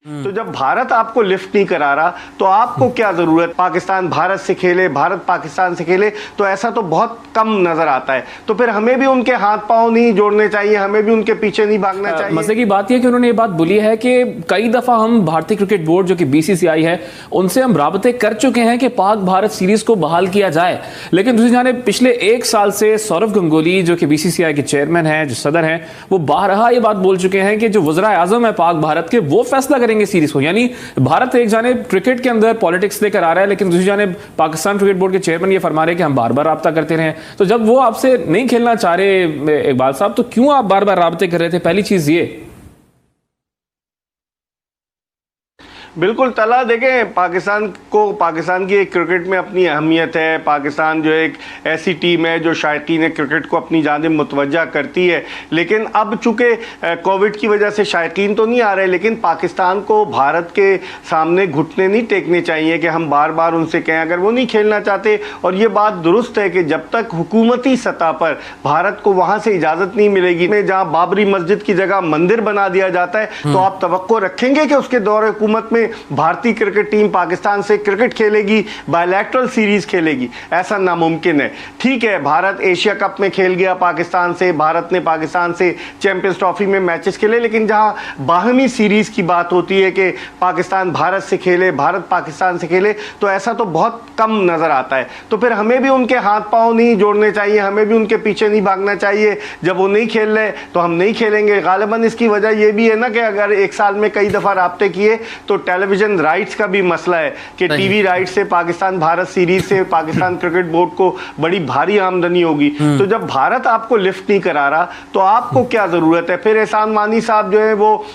तो जब भारत आपको लिफ्ट नहीं करा रहा तो आपको क्या जरूरत पाकिस्तान भारत से खेले, भारत पाकिस्तान से खेले, तो ऐसा तो बहुत कम नजर आता है। तो फिर हमें भी उनके हाथ पांव नहीं जोड़ने चाहिए, हमें भी उनके पीछे नहीं भागना चाहिए। मजे की बात यह कि उन्होंने ये बात बोली है कि कई दफा हम भारतीय क्रिकेट बोर्ड जो कि बीसीसीआई है उनसे हम राबते कर चुके हैं कि पाक भारत सीरीज को बहाल किया जाए, लेकिन दूसरी जानिब पिछले एक साल से सौरव गंगोली जो कि बीसीसीआई के चेयरमैन हैं, जो सदर हैं, वो बारहा ये बात बोल चुके हैं कि जो वज़रा आज़म है पाक भारत के वो फैसला करेंगे सीरीज को। यानी भारत एक जानिब क्रिकेट के अंदर पॉलिटिक्स लेकर आ रहा है, लेकिन दूसरी जानिब पाकिस्तान क्रिकेट बोर्ड के चेयरमैन ये फरमा रहे हैं कि हम बार बार राब्ता करते रहे। तो जब वो आपसे नहीं खेलना चाह रहे इकबाल साहब, तो क्यों आप बार बार राब्ते कर रहे थे? पहली चीज ये। बिल्कुल तला, देखें पाकिस्तान की एक क्रिकेट में अपनी अहमियत है। पाकिस्तान जो एक ऐसी टीम है जो शायकीन क्रिकेट को अपनी जानिब मुतवज्जा करती है, लेकिन अब चूंकि कोविड की वजह से शायकीन तो नहीं आ रहे, लेकिन पाकिस्तान को भारत के सामने घुटने नहीं टेकने चाहिए कि हम बार बार उनसे कहें। अगर वो नहीं खेलना चाहते, और ये बात दुरुस्त है कि जब तक हुकूमती सतह पर भारत को वहाँ से इजाज़त नहीं मिलेगी, जहाँ बाबरी मस्जिद की जगह मंदिर बना दिया जाता है, तो आप तवक्को रखेंगे कि उसके दौर हुकूमत में भारतीय क्रिकेट टीम पाकिस्तान से क्रिकेट खेलेगी, बायलैटरल सीरीज खेलेगी? ऐसा नामुमकिन है। ठीक है, भारत एशिया कप में खेल गया पाकिस्तान से, भारत ने पाकिस्तान से चैंपियंस ट्रॉफी में मैचेस खेले, लेकिन जहां बाहमी सीरीज की बात होती है कि पाकिस्तान भारत से खेले, भारत पाकिस्तान से खेले, तो ऐसा तो बहुत कम नजर आता है। तो फिर हमें भी उनके हाथ पांव नहीं जोड़ने चाहिए, हमें भी उनके पीछे नहीं भागना चाहिए। जब वो नहीं खेल रहे तो हम नहीं खेलेंगे। गालिबन इसकी वजह यह भी है ना कि अगर एक साल में कई दफा राब्ते किए तो टेलीविजन राइट्स का भी मसला है कि टीवी राइट्स से पाकिस्तान भारत सीरीज से पाकिस्तान क्रिकेट बोर्ड को बड़ी भारी आमदनी होगी। तो जब भारत आपको लिफ्ट नहीं करा रहा तो आपको क्या जरूरत है? फिर एहसान मानी साहब जो है वो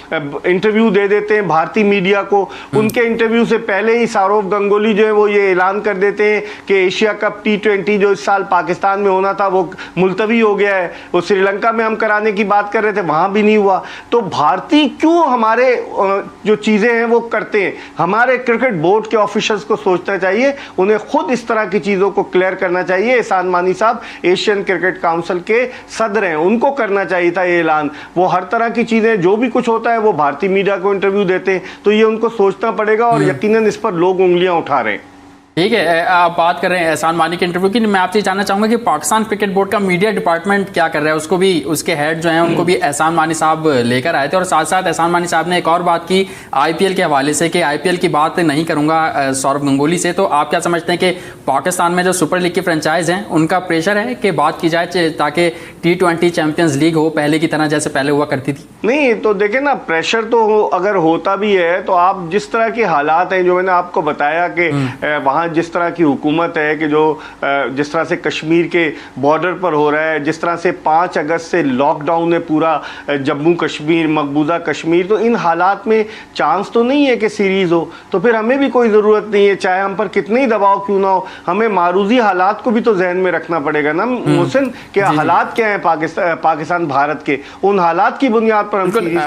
इंटरव्यू दे देते हैं भारतीय मीडिया को। उनके इंटरव्यू से पहले ही सौरव गंगोली जो है वो ये ऐलान कर देते हैं कि एशिया कप T20 जो इस साल पाकिस्तान में होना था वो मुलतवी हो गया है। वो श्रीलंका में हम कराने की बात कर रहे थे, वहां भी नहीं हुआ। तो भारतीय क्यों हमारे जो चीजें हैं वो करते हैं? हमारे क्रिकेट बोर्ड के ऑफिशियल्स को सोचना चाहिए, उन्हें खुद इस तरह की चीजों को क्लियर करना चाहिए। एहसान मानी साहब एशियन क्रिकेट काउंसिल के सदर हैं, उनको करना चाहिए था ये ऐलान। वो हर तरह की चीजें जो भी कुछ होता है वो भारतीय मीडिया को इंटरव्यू देते हैं, तो ये उनको सोचना पड़ेगा, और यकीनन इस पर लोग उंगलियां उठा रहे हैं। ठीक है, आप बात कर रहे हैं एहसान मानी के इंटरव्यू की। मैं आपसे जानना चाहूंगा कि पाकिस्तान क्रिकेट बोर्ड का मीडिया डिपार्टमेंट क्या कर रहा है? उसको भी, उसके हेड जो हैं उनको भी एहसान मानी साहब लेकर आए थे, और साथ साथ एहसान मानी साहब ने एक और बात की आईपीएल के हवाले से कि आईपीएल की बात नहीं करूंगा सौरव गंगोली से। तो आप क्या समझते हैं कि पाकिस्तान में जो सुपर लीग की फ्रेंचाइज हैं उनका प्रेशर है कि बात की जाए ताकि T20 चैंपियंस लीग हो पहले की तरह जैसे पहले हुआ करती थी? नहीं, तो देखें ना, प्रेशर तो अगर होता भी है तो आप जिस तरह के हालात हैं, जो मैंने आपको बताया कि वहाँ जिस तरह की हुकूमत है कि जो जिस तरह से कश्मीर के बॉर्डर पर हो रहा है, जिस तरह से 5 अगस्त से लॉकडाउन है पूरा जम्मू कश्मीर, मकबूजा कश्मीर, तो इन हालात में चांस तो नहीं है कि सीरीज हो। तो फिर हमें भी कोई ज़रूरत नहीं है, चाहे हम पर कितने ही दबाव क्यों ना हो, हमें मारूजी हालात को भी तो जहन में रखना पड़ेगा ना मोहसिन, कि हालात क्या हैं पाकिस्तान भारत के, उन हालात की बुनियाद पर हम सीरीज